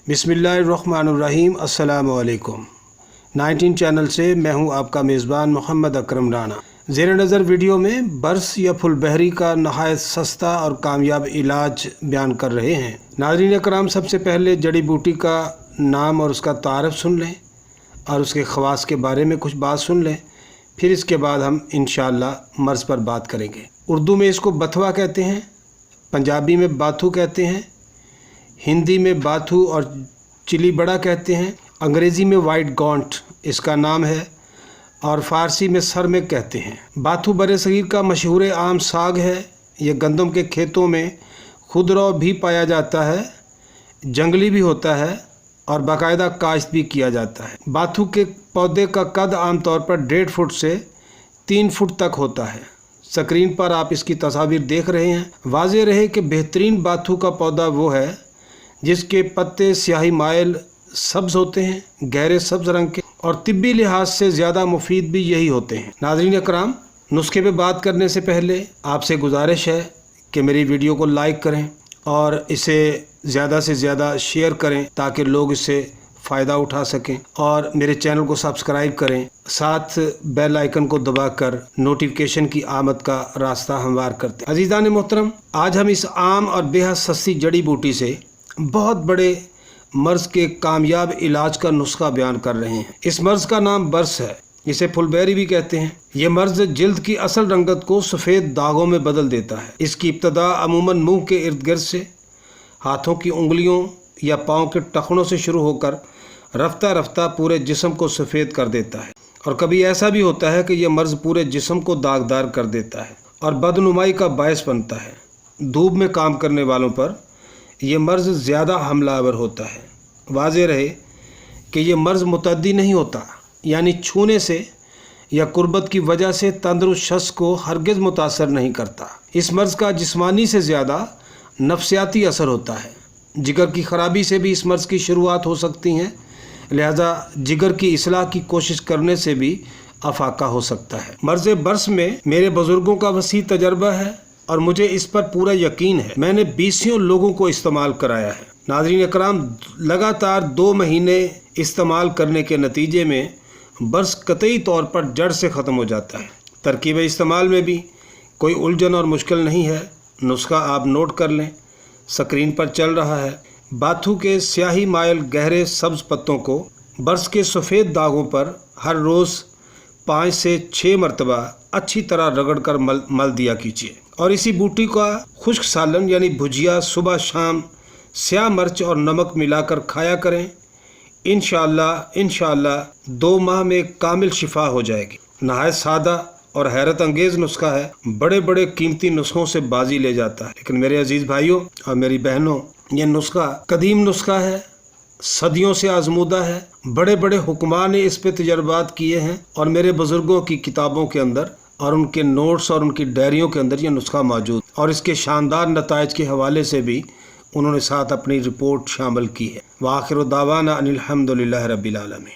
बिस्मिल्लाहिर्रहमानिर्रहीम। अस्सलाम वालेकुम। 19 चैनल से मैं हूं आपका मेज़बान मोहम्मद अकरम राना। ज़ेर नज़र वीडियो में बर्स या फुलबहरी का नहायत सस्ता और कामयाब इलाज बयान कर रहे हैं। नाज़रीन कराम, सबसे पहले जड़ी बूटी का नाम और उसका तारफ़ सुन लें और उसके ख़वास के बारे में कुछ बात सुन लें, फिर इसके बाद हम इंशाअल्लाह मर्ज़ पर बात करेंगे। उर्दू में इसको बथवा कहते हैं, पंजाबी में बाथू कहते हैं, हिंदी में बाथू और चिली बड़ा कहते हैं, अंग्रेज़ी में वाइट गॉन्ट इसका नाम है और फ़ारसी में सर में कहते हैं। बाथू बरसगीर का मशहूर आम साग है। ये गंदम के खेतों में खुदरौ भी पाया जाता है, जंगली भी होता है और बाकायदा काश्त भी किया जाता है। बाथू के पौधे का कद आमतौर पर 1.5 फुट से 3 फुट तक होता है। स्क्रीन पर आप इसकी तस्वीर देख रहे हैं। वाज़ेह रहे कि बेहतरीन बाथू का पौधा वो है जिसके पत्ते स्याही माइल सब्ज़ होते हैं, गहरे सब्ज़ रंग के, और तिब्बी लिहाज से ज़्यादा मुफीद भी यही होते हैं। नाज़रीन अकराम, नुस्खे पे बात करने से पहले आपसे गुजारिश है कि मेरी वीडियो को लाइक करें और इसे ज़्यादा से ज़्यादा शेयर करें ताकि लोग इससे फ़ायदा उठा सकें, और मेरे चैनल को सब्सक्राइब करें, साथ बेल आइकन को दबाकर नोटिफिकेशन की आमद का रास्ता हमवार करते हैं। अज़ीज़ान मोहतरम, आज हम इस आम और बेहद सस्ती जड़ी बूटी से बहुत बड़े मर्ज़ के कामयाब इलाज का नुस्खा बयान कर रहे हैं। इस मर्ज़ का नाम बर्स है, इसे फुलबेरी भी कहते हैं। यह मर्ज़ जिल्द की असल रंगत को सफ़ेद दागों में बदल देता है। इसकी इब्तदा अमूमन मुंह के इर्द गिर्द से, हाथों की उंगलियों या पाँव के टखनों से शुरू होकर रफ्ता रफ्ता पूरे जिस्म को सफ़ेद कर देता है, और कभी ऐसा भी होता है कि यह मर्ज़ पूरे जिस्म को दागदार कर देता है और बदनुमाई का बायस बनता है। धूप में काम करने वालों पर यह मर्ज़ ज़्यादा हमलावर होता है। वाज़ेह रहे कि यह मर्ज़ मुतद्दी नहीं होता, यानी छूने से या कुर्बत की वजह से तंदुरुस्त शख्स को हरगिज़ मुतासर नहीं करता। इस मर्ज़ का जिस्मानी से ज़्यादा नफ्सियाती असर होता है। जिगर की ख़राबी से भी इस मर्ज़ की शुरुआत हो सकती हैं, लिहाजा जिगर की इस्लाह की कोशिश करने से भी अफाका हो सकता है। मर्ज़ बर्स में मेरे बुज़ुर्गों का वसी तजर्बा है और मुझे इस पर पूरा यकीन है। मैंने 20 लोगों को इस्तेमाल कराया है। नाज़रीन अकराम, लगातार 2 महीने इस्तेमाल करने के नतीजे में बर्स कतई तौर पर जड़ से ख़त्म हो जाता है। तरकीब इस्तेमाल में भी कोई उलझन और मुश्किल नहीं है। नुस्खा आप नोट कर लें, स्क्रीन पर चल रहा है। बाथू के स्याही माइल गहरे सब्ज़ पत्तों को बर्स के सफ़ेद दागों पर हर रोज़ 5 से 6 मरतबा अच्छी तरह रगड़ कर मल दिया कीजिए, और इसी बूटी का खुश्क सालन यानी भुजिया सुबह शाम स्याह मिर्च और नमक मिलाकर खाया करें। इंशाअल्लाह 2 माह में कामिल शिफा हो जाएगी। नहायत सादा और हैरत अंगेज़ नुस्खा है। बड़े बड़े कीमती नुस्खों से बाजी ले जाता है, लेकिन मेरे अजीज़ भाइयों और मेरी बहनों, यह नुस्खा कदीम नुस्खा है, सदियों से आजमूदा है। बड़े बड़े हुक्मा ने इस पे तजर्बात किए हैं और मेरे बुज़ुर्गों की किताबों के अंदर और उनके नोट्स और उनकी डायरियों के अंदर यह नुस्खा मौजूद, और इसके शानदार नताइज के हवाले से भी उन्होंने साथ अपनी रिपोर्ट शामिल की है। व आखिर दावाना अनिल हम्दुलिल्लाहि रब्बिल आलमीन।